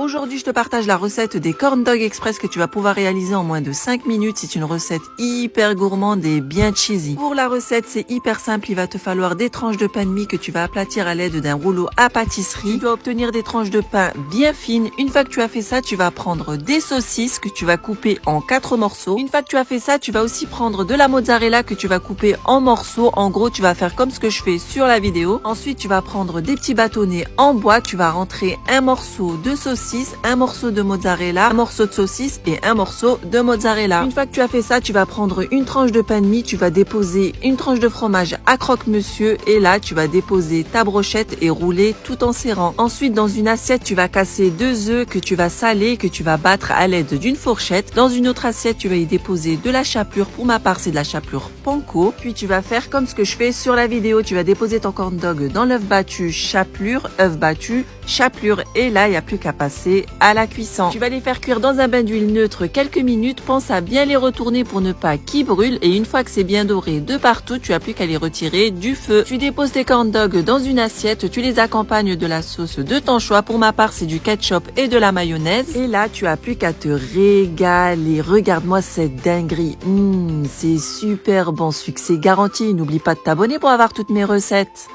Aujourd'hui, je te partage la recette des corn dog express que tu vas pouvoir réaliser en moins de 5 minutes. C'est une recette hyper gourmande et bien cheesy. Pour la recette, c'est hyper simple. Il va te falloir des tranches de pain de mie que tu vas aplatir à l'aide d'un rouleau à pâtisserie. Tu dois obtenir des tranches de pain bien fines. Une fois que tu as fait ça, tu vas prendre des saucisses que tu vas couper en 4 morceaux. Une fois que tu as fait ça, tu vas aussi prendre de la mozzarella que tu vas couper en morceaux. En gros, tu vas faire comme ce que je fais sur la vidéo. Ensuite, tu vas prendre des petits bâtonnets en bois. Tu vas rentrer un morceau de saucisse, un morceau de mozzarella, un morceau de saucisse et un morceau de mozzarella. Une fois que tu as fait ça, tu vas prendre une tranche de pain de mie, tu vas déposer une tranche de fromage à croque-monsieur et là, tu vas déposer ta brochette et rouler tout en serrant. Ensuite, dans une assiette, tu vas casser 2 œufs que tu vas saler, que tu vas battre à l'aide d'une fourchette. Dans une autre assiette, tu vas y déposer de la chapelure. Pour ma part, c'est de la chapelure panko. Puis tu vas faire comme ce que je fais sur la vidéo. Tu vas déposer ton corn dog dans l'œuf battu, chapelure, œuf battu, chapelure et là, il n'y a plus qu'à passer à la cuisson. Tu vas les faire cuire dans un bain d'huile neutre quelques minutes. Pense à bien les retourner pour ne pas qu'ils brûlent et une fois que c'est bien doré de partout, tu as plus qu'à les retirer du feu. Tu déposes tes corn dogs dans une assiette, tu les accompagnes de la sauce de ton choix. Pour ma part, c'est du ketchup et de la mayonnaise. Et là, tu as plus qu'à te régaler. Regarde-moi cette dinguerie. C'est super bon, succès garanti. N'oublie pas de t'abonner pour avoir toutes mes recettes.